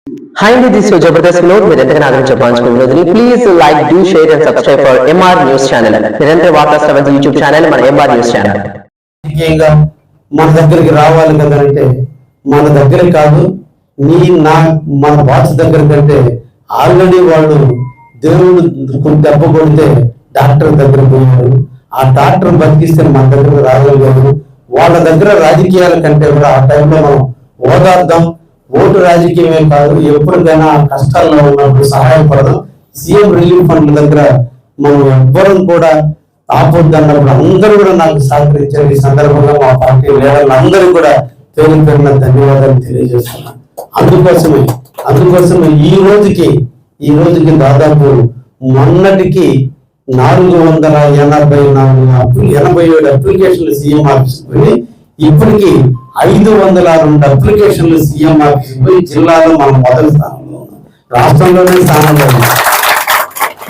Hi, this is your Jabardast Vinod. మీరు ఎంతగా ఆదరించే వినోద్ని please like do share and subscribe for MR news channel. నిరంతర వార్తా శ్రవణ యూట్యూబ్ ఛానల్ మన ఎంఆర్ న్యూస్ ఛానల్. ముఖ్యంగా మన దగ్గరికి రావాలి కదంటే మన దగ్గర కాదు మన బాస్ దగ్గర కంటే ఆల్రెడీ వాళ్ళు దేవుడు దెబ్బ కొడితే డాక్టర్ దగ్గర పోయారు. ఆ డాక్టర్ బతికిస్తే మన దగ్గర రాగలిగారు. వాళ్ళ దగ్గర రాజకీయాల కంటే కూడా ఆ టైంలో మనం ఓదార్దాం. ఓటు రాజకీయమే కాదు, ఎప్పటికైనా కష్టాల్లో ఉన్నప్పుడు సహాయపడదాం. సీఎం రిలీఫ్ ఫండ్ దగ్గర మనం ఎవ్వరం కూడా ఆపొద్దన్నప్పుడు అందరూ కూడా నాకు సహకరించారు. ఈ సందర్భంగా మా పార్టీ లీడర్లు అందరూ కూడా పేరు పేరున ధన్యవాదాలు తెలియజేస్తున్నాను. అందుకోసమే ఈ రోజుకి దాదాపు మొన్నటికి 487 అప్లికేషన్లు సీఎం ఆఫీస్ పోయి ఇప్పటికి 502 అప్లికేషన్లు సీఎం ఆఫీస్ పోయి జిల్లాలో మనం మొదటి స్థానంలో ఉన్నాం. రాష్ట్రంలోనే స్థానంలో ఉన్నాం.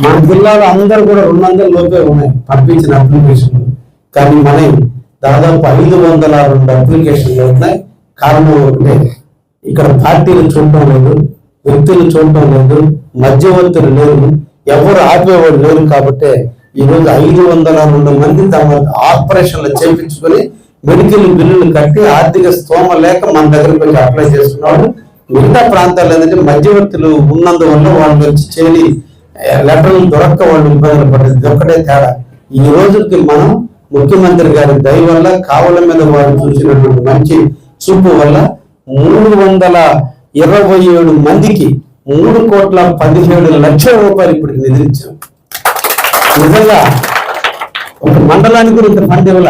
మన జిల్లాలో అందరూ కూడా 200 లోపే ఉన్నాయి పంపించిన అప్లికేషన్లు. కానీ మన దాదాపు 502 అప్లికేషన్లు ఉన్నాయి. కారణం ఒకటే, ఇక్కడ పార్టీలు చూడటం లేదు, వ్యక్తులు చూడటం లేదు, మధ్యవర్తులు లేరు, ఎవరు ఆపేవాడు లేరు. కాబట్టి ఈరోజు 502 మంది తమ ఆపరేషన్లు చేయించుకొని మెడికల్ బిల్లులు కట్టి ఆర్థిక స్తోమ లేక మన దగ్గరకు వచ్చి అప్లై చేసుకున్నాడు. మిగతా ప్రాంతాల్లో ఏంటంటే మధ్యవర్తులు ఉన్నందువల్ల వాళ్ళు వచ్చి చేరి లెటర్లు దొరక్క వాళ్ళు ఇబ్బందులు పడేది ఒక్కటే తేడా. ఈ రోజుకి మనం ముఖ్యమంత్రి గారి దయ వల్ల కావల మీద వారు చూసినటువంటి మంచి చూపు వల్ల 327 మందికి 3,17,00,000 రూపాయలు ఇప్పటికి నిధులిచ్చాం. నిజంగా ఒక మండలానికి ఇంత ఫండ్ ఇవ్వాల,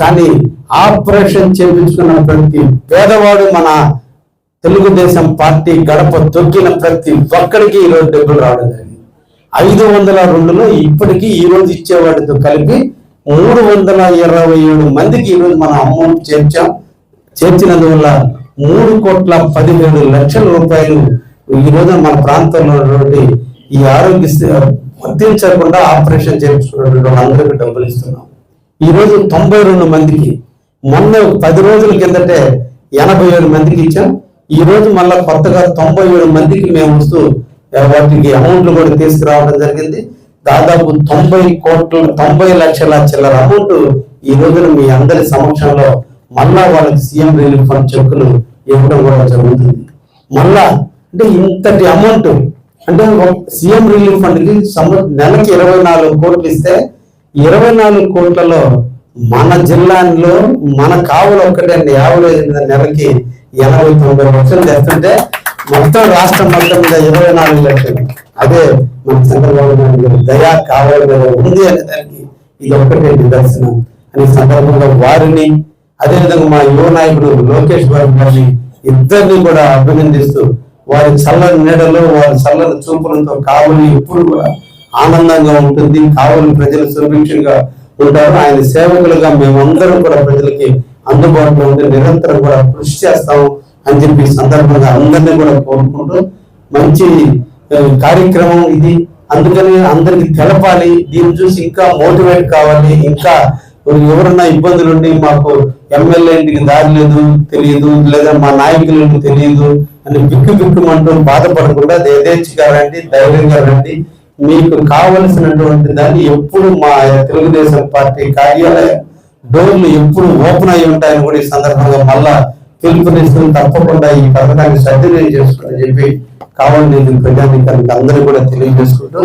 కానీ ఆపరేషన్ చేయించుకున్న ప్రతి పేదవాడు మన తెలుగుదేశం పార్టీ గడప తొక్కిన ప్రతి ఒక్కడికి ఈరోజు డబ్బులు రావడం జరిగింది. 502లో ఇప్పటికీ ఈ రోజు ఇచ్చేవాడితో కలిపి 327 మందికి ఈరోజు మనం అమౌంట్ చేర్చినందువల్ల 3,17,00,000 రూపాయలు ఈ రోజు మన ప్రాంతంలో ఉన్నటువంటి ఈ ఆరోగ్య వర్తించకుండా ఆపరేషన్ చేయించుకున్నటువంటి అందరికీ డబ్బులు ఇస్తున్నాం. ఈ రోజు 92 మందికి, మొన్న 10 రోజుల కిందటే 87 మందికి ఇచ్చాం. ఈ రోజు మళ్ళా కొత్తగా 97 మందికి మేము వస్తూ వాటికి అమౌంట్లు కూడా తీసుకురావడం జరిగింది. దాదాపు 90 లక్షల చిల్లర అమౌంట్ ఈ రోజున మీ అందరి సమక్షంలో మళ్ళా వాళ్ళకి సీఎం రిలీఫ్ ఫండ్ చెక్కులు ఇవ్వడం కూడా జరుగుతుంది. మళ్ళా అంటే ఇంతటి అమౌంట్ అంటే సీఎం రిలీఫ్ ఫండ్ కి నెలకి 24 కోట్లు ఇస్తే 24 కోట్లలో మన జిల్లాలో మన కావులు ఒక్కటే 50 నెలకి 80-90 లక్షలు తెస్తుంటే మొత్తం రాష్ట్రం మొత్తం మీద 24 లక్షలు. అదే మన చంద్రబాబు నాయుడు గారి దయా కావాలి మీద ఉంది అనే దానికి ఇది ఒక్కటే నిదర్శనం అనే సందర్భంగా వారిని, అదేవిధంగా మా యువ నాయకుడు లోకేష్ బాబు గారిని ఇద్దరిని కూడా అభినందిస్తూ వారి చల్లని నీడలో వారి చల్లని చూపులతో కావులు ఎప్పుడు కూడా ఆనందంగా ఉంటుంది. కావులు ప్రజలు సురక్షితంగా ఉంటారు. ఆయన సేవకులుగా మేమందరం కూడా ప్రజలకి అందుబాటులో ఉండి నిరంతరం కూడా కృషి చేస్తాము అని చెప్పి సందర్భంగా అందరినీ కూడా కోరుకుంటూ మంచి కార్యక్రమం ఇది. అందుకని అందరికి తెలపాలి, దీన్ని చూసి ఇంకా మోటివేట్ కావాలి. ఇంకా ఎవరన్నా ఇబ్బందులు ఉండి మాకు ఎమ్మెల్యే ఇంటికి దారి లేదు తెలియదు, లేదా మా నాయకులకు తెలియదు అని బిక్కుమంటూ బాధపడకుండా యథేచ్ఛగా రండి, ధైర్యంగా రండి. మీకు కావలసినటువంటి దాన్ని ఎప్పుడు మా తెలుగుదేశం పార్టీ కార్యాలయ డోర్లు ఎప్పుడు ఓపెన్ అయి ఉంటాయని కూడా ఈ సందర్భంగా మళ్ళా పిలుపునిస్తూ తప్పకుండా ఈ పథకాన్ని సద్వినియోగం చేసుకోవాలని చెప్పి కావాలని ప్రజానికానికి అందరూ కూడా తెలియజేసుకుంటూ